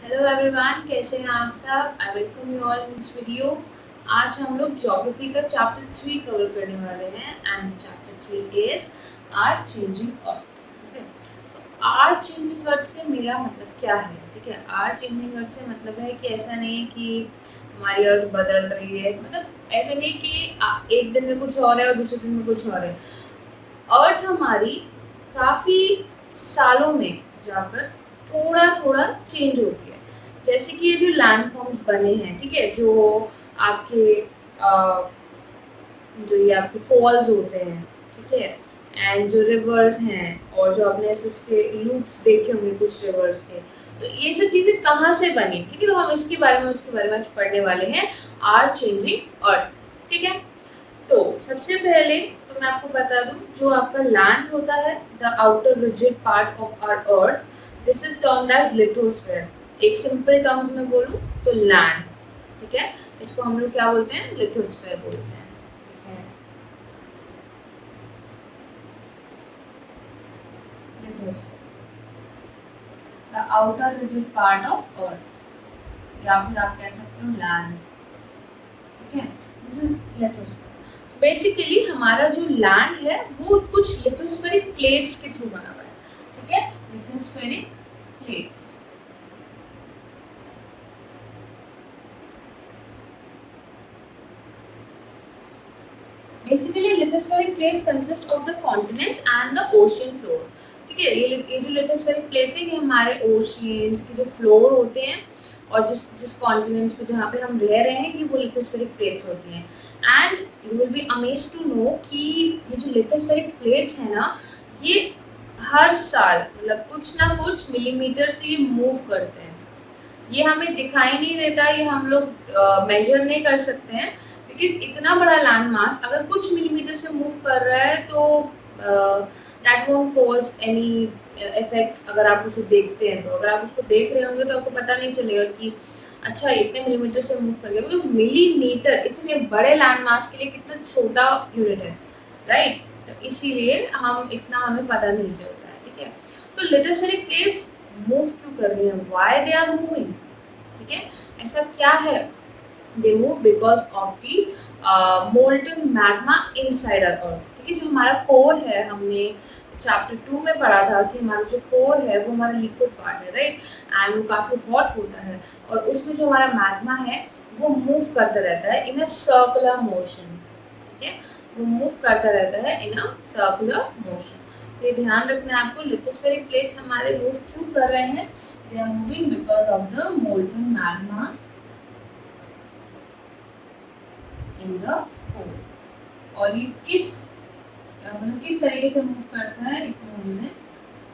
Hello everyone, कैसे हैं आप सब। I welcome you all in this video. आज हम लोग ज्योग्राफी का चैप्टर 3 कवर करने वाले हैं and chapter 3 is our changing earth. ठीक है, तो आर चेंजिंग अर्थ से मेरा मतलब क्या है। ठीक है, आर चेंजिंग अर्थ से मतलब है कि ऐसा नहीं है कि हमारी अर्थ बदल रही है, मतलब ऐसा नहीं कि एक दिन में कुछ और है और दूसरे दिन में कुछ और है। अर्थ हमारी काफ़ी सालों में जाकर थोड़ा थोड़ा चेंज होती है। जैसे कि ये जो लैंड फॉर्म्स बने हैं, ठीक है, जो आपके जो ये आपके फॉल्स होते हैं, ठीक है, एंड जो रिवर्स हैं और जो आपने ऐसे इसके लूप्स देखे होंगे कुछ रिवर्स के, तो ये सब चीज़ें कहाँ से बनी। ठीक है, तो हम इसके बारे में उसके बारे में आज पढ़ने वाले हैं, आर चेंजिंग अर्थ। ठीक है, तो सबसे पहले तो मैं आपको बता दूं, जो आपका लैंड होता है, the outer rigid part of our earth, this is termed as lithosphere. एक सिंपल टर्म्स में बोलूं तो लैंड, ठीक है, इसको हम लोग क्या बोलते हैं, लिथोस्फेयर बोलते हैं। ठीक है, lithosphere, the outer rigid part of earth, या फिर आप कह सकते हो लैंड। ठीक है, दिस इज लिथोस्फेयर। बेसिकली हमारा जो लैंड है वो कुछ लिथोस्फेरिक प्लेट्स के थ्रू बना हुआ है। ठीक है, lithospheric plates. Basically lithospheric plates consist of the continents and the ocean floor. ठीक है, ये जो लिथोस्फेरिक प्लेट्स है ये हमारे ओशियंस के जो फ्लोर होते हैं और जिस जिस कॉन्टिनेंट्स पे जहाँ पे हम रह रहे हैं ये वो लिथोस्फेरिक प्लेट्स होती हैं। And you will be amazed to know कि ये जो लिथोस्फेरिक प्लेट्स है ना, ये हर साल मतलब कुछ ना कुछ मिलीमीटर से ये मूव करते हैं। ये हमें दिखाई नहीं देता, ये हम लोग मेजर नहीं कर सकते हैं, बिकॉज इतना बड़ा लैंड मास अगर कुछ मिलीमीटर से मूव कर रहा है तो that won't cause any effect. अगर आप उसे देखते हैं, तो अगर आप उसको देख रहे होंगे तो आपको पता नहीं चलेगा कि अच्छा इतने मिलीमीटर से मूव कर गया, बिकॉज मिलीमीटर इतने बड़े लैंड मास के लिए कितना छोटा यूनिट है, राइट। तो इसीलिए हम इतना हमें पता नहीं चलता है। ठीक है, तो लिथोस्फेरिक प्लेट्स मूव क्यों कर रही हैं, व्हाई दे आर मूविंग। ठीक है, ऐसा क्या है, they move because of the molten magma inside our earth. ठीक है, जो हमारा कोर है, हमने चैप्टर 2 में पढ़ा था कि हमारा जो कोर है वो हमारा लिक्विड पार्ट है, राइट, एंड वो काफ़ी हॉट होता है और उसमें जो हमारा मैग्मा है वो मूव करता रहता है इन अ सर्कुलर मोशन। ठीक है, वो मूव करता रहता है इन अ सर्कुलर मोशन। तो ये ध्यान रखना है आपको, लिथोस्फेरिक प्लेट्स हमारे मूव क्यों कर रहे हैं, they are moving because of the molten magma in the core. और ये मतलब किस तरीके से मूव करता है, it moves in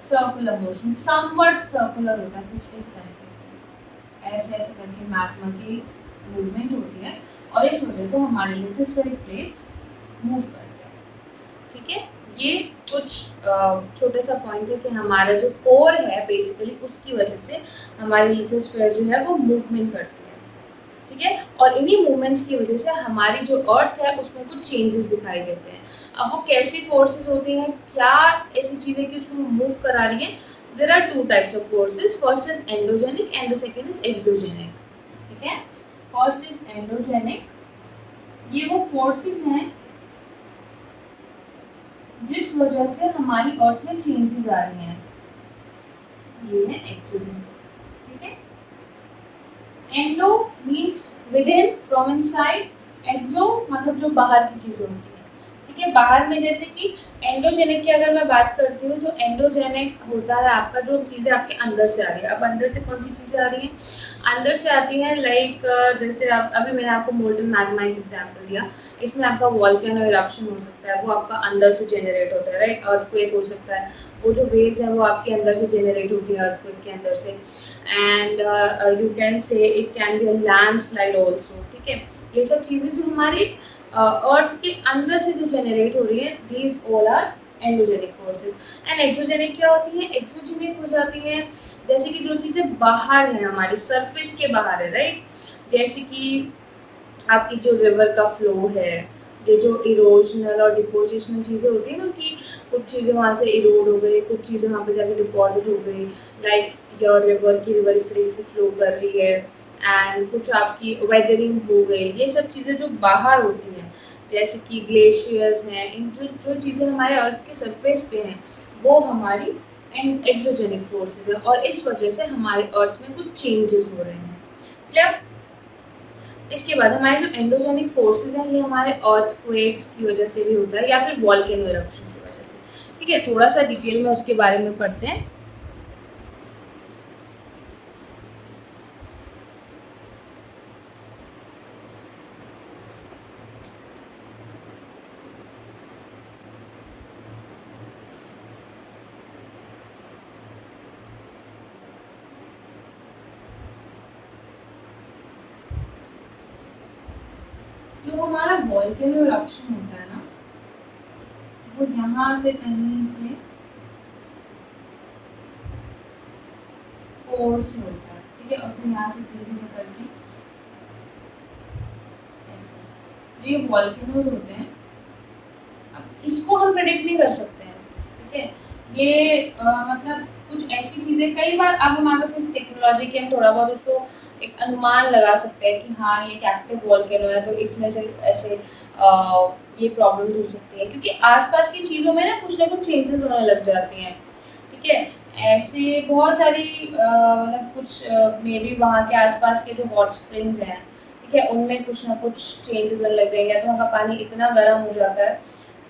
circular motion, somewhat circular होता है, कुछ इस तरीके से ऐसे ऐसे करके मैग्मा की मूवमेंट होती है और इस वजह से हमारे लिथोस्फेरिक प्लेट्स मूव करते हैं। ठीक है, ये कुछ छोटा सा पॉइंट है कि हमारा जो कोर है बेसिकली उसकी वजह से हमारी लिथोस्फेयर जो है वो मूवमेंट करती है। ठीक है, और इन्हीं मूवमेंट्स की वजह से हमारी जो अर्थ है उसमें कुछ चेंजेस दिखाई देते हैं। अब वो कैसी फोर्सेस होती हैं, क्या ऐसी चीज़ें कि उसको मूव करा रही हैं। There are two types of forces, first is endogenic and the second is exogenic. ठीक है, फर्स्ट इज एंडोजेनिक, ये वो फोर्सेस हैं जिस वजह से हमारी अर्थ में चेंजेस आ रही हैं, ये है एक्सोजेनिक। ठीक है, endo means within, from inside, exo मतलब जो बाहर की चीजें होती हैं। ठीक है, बाहर में जैसे कि एंडोजेनिक की अगर मैं बात करती हूँ तो एंडोजेनिक होता है आपका जो चीज़ें आपके अंदर से आ रही है। अब अंदर से कौन सी चीज़ें आ रही हैं, अंदर से आती हैं लाइक जैसे आप अभी मैंने आपको मोल्टन मैग्मा एक एग्जाम्पल दिया, इसमें आपका वॉल्केनो इरप्शन हो सकता है, वो आपका अंदर से जेनरेट होता है, राइट। अर्थक्वेक हो सकता है, वो जो वेव्स हैं वो आपके अंदर से जेनरेट होती है अर्थक्वेक के अंदर से। And you can say it can be a landslide also. ठीक है, ये सब चीज़ें जो हमारी अर्थ के अंदर से जो जेनरेट हो रही है, these all are endogenic forces. And exogenic क्या होती है, एक्सोजेनिक हो जाती है जैसे कि जो चीज़ें बाहर है, हमारी सरफेस के बाहर है, राइट। जैसे कि आपकी जो रिवर का फ्लो है, ये जो इरोजनल और डिपोजिशनल चीज़ें होती है ना कि कुछ चीज़ें वहाँ से इरोड हो गई, कुछ चीज़ें वहाँ पे जाके डिपॉजिट हो गई, लाइक योर रिवर की रिवर इस तरीके से फ्लो कर रही है, एंड कुछ आपकी वेदरिंग हो गई। ये सब चीज़ें जो बाहर होती हैं, जैसे कि ग्लेशियर्स हैं, इन जो जो चीज़ें हमारे अर्थ के सरफेस पे हैं, वो हमारी एक्सोजेनिक फोर्सेस है, और इस वजह से हमारे अर्थ में कुछ चेंजेस हो रहे हैं। क्लियर? इसके बाद हमारे जो एंडोजेनिक फोर्सेस हैं, ये हमारे अर्थक्वेक्स की वजह से भी होता है, या फिर वॉल्केनो इरप्शन की वजह से। ठीक है, थोड़ा सा डिटेल में उसके बारे में पढ़ते हैं। जो हमारा वॉल्केनो इरप्शन होता है ना, वो यहाँ से कहीं से कोर से होता है। ठीक है, और फिर यहाँ से धीरे धीरे करके ऐसे। ये वॉल्केनोज होते हैं, अब इसको हम प्रेडिक्ट नहीं कर सकते हैं। ठीक है, ये मतलब कुछ ऐसी चीज़ें, कई बार अब हमारे पास इस टेक्नोलॉजी के हम थोड़ा बहुत उसको एक अनुमान लगा सकते हैं कि हाँ ये एक एक्टिव वॉल्केनो है, तो इसमें से ऐसे ये प्रॉब्लम्स हो सकती है, क्योंकि आसपास की चीज़ों में ना कुछ चेंजेस होने लग जाते हैं। ठीक है, ऐसे बहुत सारी मतलब कुछ मे बी वहाँ के आसपास के जो हॉट स्प्रिंग्स हैं, ठीक है, उनमें कुछ ना कुछ चेंजेस होने लग जाएंगे, तो वहाँ का पानी इतना गर्म हो जाता है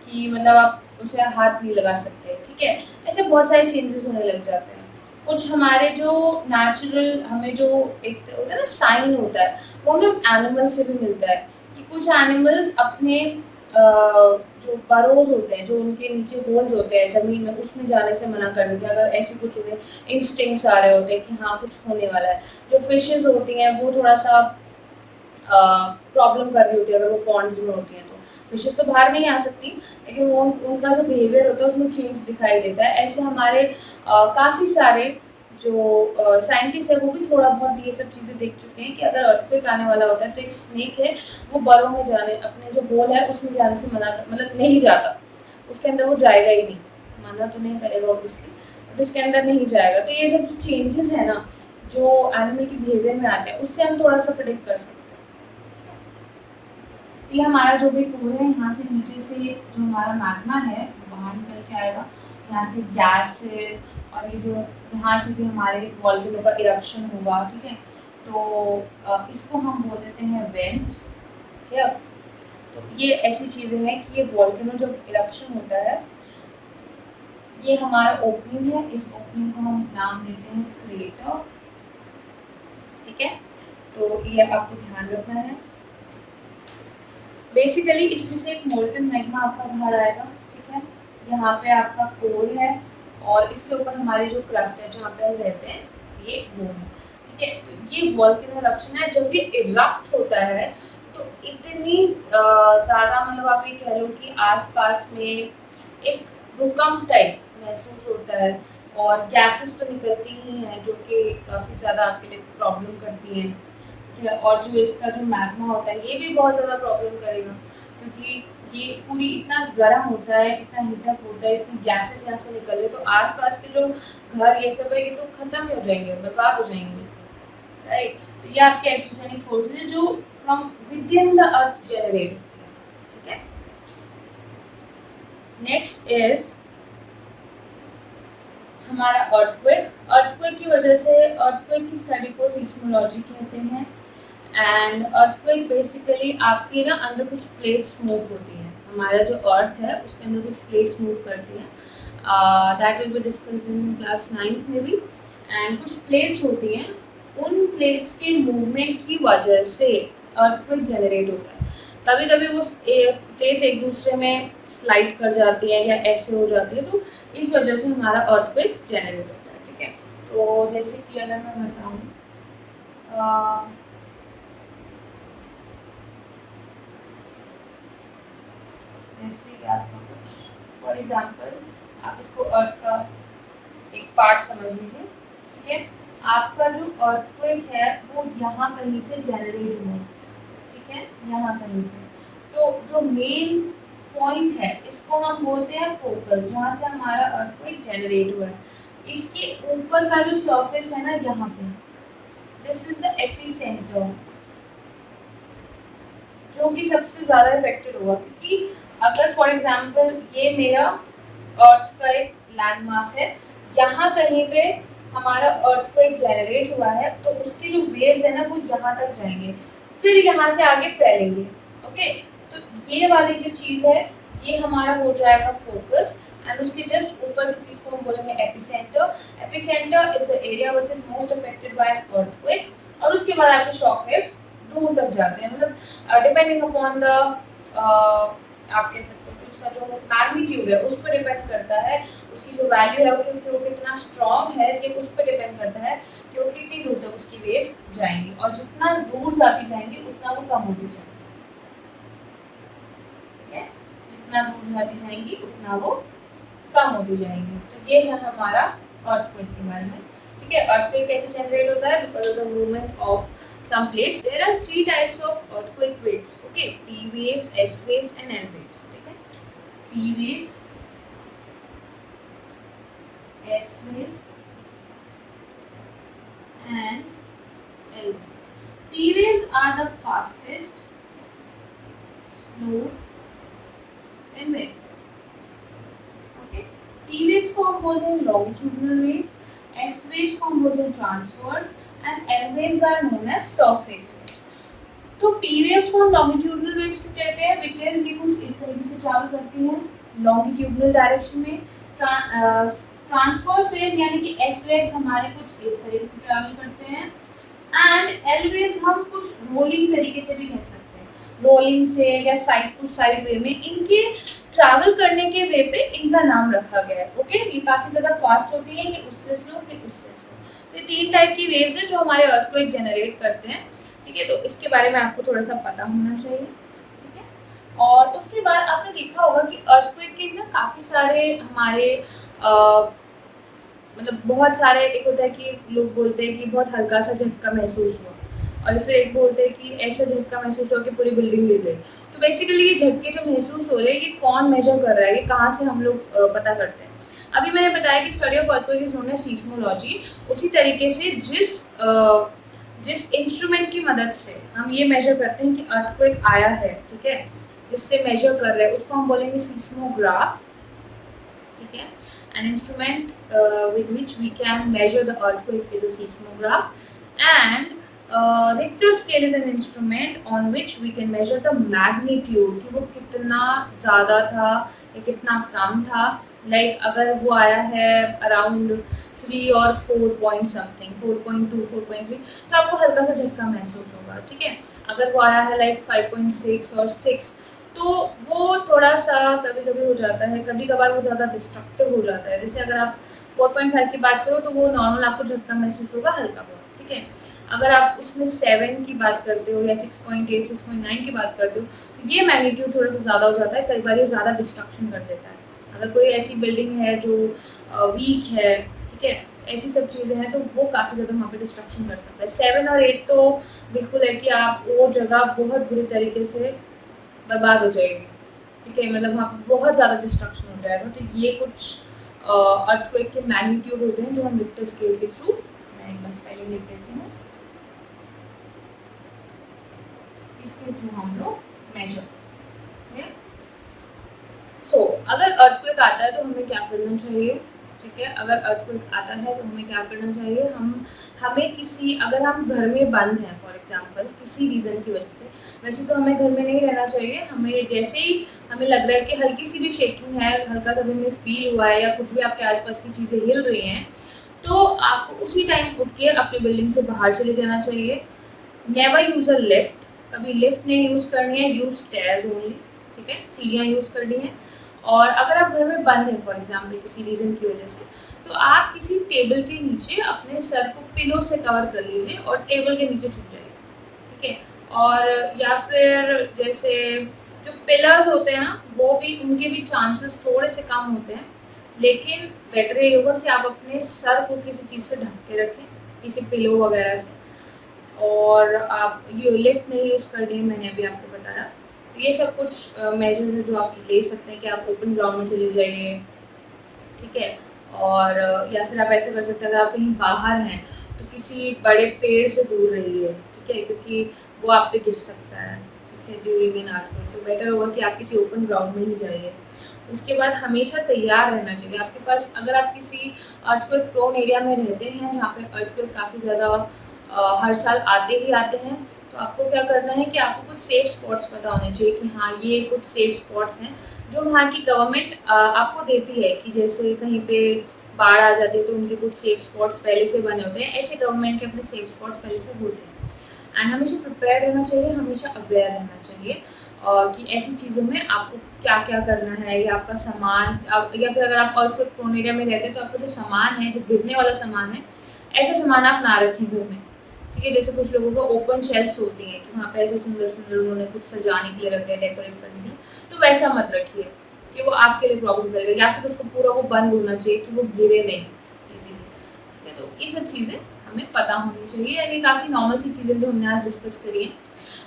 कि मतलब आप उसे हाथ नहीं लगा सकते। ठीक है, ऐसे बहुत सारे चेंजेस होने लग जाते हैं। कुछ हमारे जो नेचुरल हमें जो एक होता है ना साइन होता है, वो हमें एनिमल से भी मिलता है, कि कुछ एनिमल्स अपने जो बरोज होते हैं, जो उनके नीचे होल्स होते हैं जमीन में, उसमें जाने से मना कर देते हैं, अगर ऐसी कुछ उन्हें इंस्टिंक्ट्स आ रहे होते हैं कि हाँ कुछ होने वाला है। जो फिशेस होती हैं वो थोड़ा सा प्रॉब्लम कर रही होती है, अगर वो पॉन्ड्स में होती हैं तो फिशेस तो बाहर नहीं आ सकती, लेकिन वो उनका जो बिहेवियर होता है उसमें चेंज दिखाई देता है। ऐसे हमारे काफ़ी सारे जो साइंटिस्ट है वो भी थोड़ा बहुत ये सब चीज़ें देख चुके हैं कि अगर अर्थक्वेक आने वाला होता है तो एक स्नेक है वो बरों में जाने, अपने जो होल है उसमें जाने से मना कर, मतलब नहीं जाता, उसके अंदर वो जाएगा ही नहीं, मना तो नहीं करेगा ऑब्वियसली, बट उसके अंदर नहीं जाएगा। तो ये सब जो चेंजेस है ना, जो एनिमल के बिहेवियर में आते हैं, उससे हम थोड़ा सा प्रेडिक्ट कर सकते हैं। ये हमारा जो भी कोर है, यहाँ से नीचे से जो हमारा मैग्मा है वो बाहर निकल के आएगा, यहाँ से गैसेस, और ये जो यहाँ से भी हमारे वॉल्केनो का इरप्शन होगा। ठीक है, तो इसको हम बोल देते हैं वेंट। ठीक है, तो ये ऐसी चीज़ें हैं कि ये वॉल्केनो जो इरप्शन होता है, ये हमारा ओपनिंग है, इस ओपनिंग को हम नाम देते हैं क्रेटर। ठीक है, तो ये आपको ध्यान रखना है। बेसिकली इसमें से एक मोल्टन मैग्मा आपका बाहर आएगा। ठीक है, यहाँ पे आपका कोर है, और इसके ऊपर हमारे जो क्रस्ट है जहाँ पे हम रहते हैं, ये वो है। ठीक है, तो ये वॉल्केनो इरप्शन है। जब ये इरप्ट होता है तो इतनी ज़्यादा, मतलब आप ये कह लो कि आसपास में एक भूकंप टाइप महसूस होता है, और गैसेस तो निकलती ही हैं जो कि काफ़ी ज़्यादा आपके लिए प्रॉब्लम करती हैं। ठीक है, और जो इसका जो मैग्मा होता है ये भी बहुत ज़्यादा प्रॉब्लम करेगा, क्योंकि ये पूरी इतना गर्म होता है, इतना हीटअप होता है, इतनी गैसेस यहाँ से निकल रही है, तो आसपास के जो घर ये सब है ये तो खत्म ही हो जाएंगे, बर्बाद हो जाएंगे। राइट, तो ये आपके एक्सोजेनिक फोर्सेस है जो from with in the earth generate होती है। ठीक है, नेक्स्ट इज हमारा अर्थक्वेक। अर्थक्वेक की वजह से, अर्थक्वेक की स्टडी को सिस्मोलॉजी कहते हैं। एंड अर्थक्वेक बेसिकली आपके ना अंदर कुछ प्लेट्स मूव होती हैं, हमारा जो अर्थ है उसके अंदर कुछ प्लेट्स मूव करती हैं, that will be discussed in class 9th में भी। एंड कुछ प्लेट्स होती हैं, उन प्लेट्स के मूवमेंट की वजह से अर्थक्वेक जनरेट होता है। कभी कभी वो प्लेट्स एक दूसरे में स्लाइड कर जाती हैं या ऐसे हो जाती है, तो इस वजह से हमारा अर्थक्वेक जनरेट होता है। ठीक है, तो जैसे कि अगर मैं बताऊँ, जैसे कि आपका कुछ फॉर एग्जांपल आप इसको अर्थ का एक पार्ट समझ लीजिए। ठीक है, आपका जो अर्थक्वेक है वो यहाँ कहीं से जनरेट हुआ। ठीक है, यहाँ कहीं से, तो जो मेन पॉइंट है इसको हम बोलते हैं फोकस, जहाँ से हमारा अर्थक्वेक जनरेट हुआ है। इसके ऊपर का जो सरफेस है ना यहाँ पे, दिस इज द एपिसेंटर, जो कि सबसे ज्यादा इफेक्टेड होगा, क्योंकि अगर फॉर एग्जांपल ये मेरा अर्थ का एक लैंड मास है, यहाँ कहीं पे हमारा अर्थ को एक जनरेट हुआ है, तो उसकी जो वेव्स है ना वो यहाँ तक जाएंगे, फिर यहाँ से आगे फैलेंगे। ओके, तो ये वाली जो चीज है ये हमारा हो जाएगा फोकस, एंड उसके जस्ट ऊपर की चीज को हम बोलेंगे epicentre. Epicentre is the area which is most affected by an earthquake, और उसके बाद आपके शॉक वेव्स दूर तक जाते हैं, मतलब डिपेंडिंग अपॉन द आप कह सकते हो कि उसका जो मैग्नीट्यूड है उस पर डिपेंड करता है, उसकी जो वैल्यू है वो कितना स्ट्रॉन्ग है ये उस पर डिपेंड करता है कि वो कितनी दूर तक उसकी वेव्स जाएंगी, और जितना दूर जाती जाएंगी उतना वो कम होती जाएंगी। ठीक है, जितना दूर जाती जाएंगी उतना वो कम होती जाएंगी। तो ये है हमारा अर्थक्वेक के बारे में। ठीक है, अर्थक्वेक कैसे जनरेट होता है? Because of the movement of some plates. There are three types of earthquake waves. Okay, P waves, S waves, and L waves. ठीक है, P waves, S waves, and L waves. P waves are the fastest, slow, and waves. Okay, P waves को हम बोलते हैं longitudinal waves, S waves को हम बोलते हैं transverse, and L waves are known as surface waves. तो P waves को हम longitudinal waves क्यों कहते हैं? Because ये कुछ इस तरीके से ट्रैवल करती हैं longitudinal डायरेक्शन में। ट्रांसवर्स वेव यानी कि S waves हमारे कुछ इस तरीके से ट्रैवल करते हैं, एंड L waves हम कुछ रोलिंग तरीके से भी कह सकते हैं, रोलिंग से या साइड टू साइड वे में इनके ट्रैवल करने के वे पे इनका नाम रखा गया है। ओके, ये काफी ज्यादा फास्ट होती है, ये उससे स्लो, ये उससे स्लो। ये तीन टाइप की वेव्स है जो हमारे अर्थक्वेक जनरेट करते हैं। ठीक है, तो इसके बारे में आपको थोड़ा सा पता होना चाहिए। ठीक है, और उसके बाद आपने देखा होगा कि अर्थक्वेक के ना काफी सारे हमारे मतलब बहुत सारे, एक होता है कि लोग बोलते हैं कि बहुत हल्का सा झटका महसूस हुआ, और फिर एक बोलते हैं कि ऐसा झटका महसूस हुआ कि पूरी बिल्डिंग गिर गई। तो बेसिकली ये झटके जो महसूस हो रहे हैं ये कौन मेजर कर रहा है, ये कहाँ से हम लोग पता करते हैं? अभी मैंने बताया कि study of earthquake is known as seismology. उसी तरीके से जिस इंस्ट्रूमेंट की मदद से हम ये मेजर करते हैं कि अर्थक्वेक आया है, ठीक है, जिससे मेजर कर रहे हैं उसको हम बोलेंगे सीस्मोग्राफ। ठीक है, an instrument with which we can measure the earthquake is a seismograph, and Richter scale is an instrument on which we can measure the magnitude कि वो कितना ज़्यादा था या कितना कम था। Like अगर वो आया है अराउंड 3 और 4 पॉइंट समथिंग, 4.2, 4.3, तो आपको हल्का सा झटका महसूस होगा। ठीक है, अगर वो आया है लाइक 5.6 और 6, तो वो थोड़ा सा कभी कभी हो जाता है, कभी कभार वो ज़्यादा डिस्ट्रक्टिव हो जाता है। जैसे अगर आप 4.5 की बात करो तो वो नॉर्मल आपको झटका महसूस होगा हल्का बहुत। ठीक है, अगर आप उसमें 7 की बात करते हो या 6.8, 6.9 की बात करते हो तो ये मैग्नीट्यूड थोड़ा सा ज़्यादा हो जाता है, कई बार ये ज़्यादा डिस्ट्रक्शन कर देता है। अगर कोई ऐसी बिल्डिंग है जो वीक है, ठीक है, ऐसी सब चीज़ें हैं तो वो काफ़ी ज़्यादा वहाँ पे डिस्ट्रक्शन कर सकता है। 7 और 8 तो बिल्कुल है कि आप वो जगह बहुत बुरी तरीके से बर्बाद हो जाएगी। ठीक है, मतलब वहाँ पे बहुत ज़्यादा डिस्ट्रक्शन हो जाएगा। तो ये कुछ अर्थक्वेक के मैग्नीट्यूड होते हैं जो हम रिक्टर स्केल के थ्रू, मैं एक बार स्पेलिंग लिख देती हूँ, इसके थ्रू हम लोग मेजर करते हैं। सो अगर अर्थक्वेक आता है तो हमें क्या करना चाहिए? ठीक है, अगर अर्थक्वेक आता है तो हमें क्या करना चाहिए? हमें किसी, अगर हम घर में बंद हैं फॉर एग्जांपल किसी रीज़न की वजह से, वैसे तो हमें घर में नहीं रहना चाहिए, हमें जैसे ही हमें लग रहा है कि हल्की सी भी शेकिंग है, हल्का सा भी हमें फील हुआ है या कुछ भी आपके आसपास की चीज़ें हिल रही हैं, तो आपको उसी टाइम उठ के अपनी बिल्डिंग से बाहर चले जाना चाहिए। नेवर यूज़ अ लिफ्ट, कभी लिफ्ट नहीं यूज़ करनी है, यूज़ स्टेयर्स ओनली। ठीक है, सीढ़ियाँ यूज़ करनी है। और अगर आप घर में बंद हैं फॉर एग्जांपल किसी रीज़न की वजह से, तो आप किसी टेबल के नीचे अपने सर को पिलो से कवर कर लीजिए और टेबल के नीचे छुप जाइए। ठीक है, और या फिर जैसे जो पिलर्स होते हैं ना, वो भी, उनके भी चांसेस थोड़े से कम होते हैं, लेकिन बेटर ये होगा कि आप अपने सर को किसी चीज़ से ढक के रखें, किसी पिलो वगैरह से। और आप ये लिफ्ट नहीं यूज़ करनी है, मैंने अभी आपको बताया। ये सब कुछ मेजर्स है जो आप ले सकते हैं कि आप ओपन ग्राउंड में चले जाइए, ठीक है। और या फिर आप ऐसे कर सकते हैं, अगर आप कहीं बाहर हैं तो किसी बड़े पेड़ से दूर रहिए, ठीक है, क्योंकि वो आप पे गिर सकता है, ठीक है, ड्यूरिंग एन अर्थक्वेक। तो बेटर होगा कि आप किसी ओपन ग्राउंड में ही जाइए। उसके बाद हमेशा तैयार रहना चाहिए आपके पास, अगर आप किसी अर्थक्वेक प्रोन एरिया में रहते हैं जहाँ पे अर्थक्वेक काफ़ी ज़्यादा हर साल आते ही आते हैं, तो आपको क्या करना है कि आपको कुछ सेफ स्पॉट्स पता होने चाहिए कि हाँ ये कुछ सेफ स्पॉट्स हैं जो वहाँ की गवर्नमेंट आपको देती है, कि जैसे कहीं पे बाढ़ आ जाती है तो उनके कुछ सेफ स्पॉट्स पहले से बने होते हैं, ऐसे गवर्नमेंट के अपने सेफ स्पॉट्स पहले से होते हैं। एंड हमेशा प्रिपेयर रहना चाहिए, हमेशा अवेयर रहना चाहिए और कि ऐसी चीज़ों में आपको क्या क्या करना है, या आपका सामान या फिर अगर आप अर्थक्वेक प्रोन एरिया में रहते हैं तो आपका जो सामान है, जो गिरने वाला सामान है, ऐसा सामान आप ना रखें घर में, ठीक है। जैसे कुछ लोगों को ओपन शेल्फ्स होती हैं कि वहाँ पे ऐसे सुंदर सुंदर उन्होंने कुछ सजाने के लिए रख दिया, डेकोरेट करने के लिए, तो वैसा मत रखिए कि वो आपके लिए प्रॉब्लम करेगा, या फिर उसको पूरा वो बंद होना चाहिए कि वो गिरे नहीं इजीली, ठीक है। तो ये सब चीज़ें हमें पता होनी चाहिए, और ये काफ़ी नॉर्मल सी चीज़ें जो हमने आज डिस्कस करी हैं।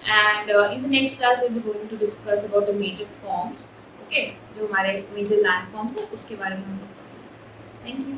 And in the next class will be going to discuss about the major forms, okay, जो हमारे मेजर लैंड फॉर्म्स है उसके बारे में हम लोग पढ़ेंगे। Thank you.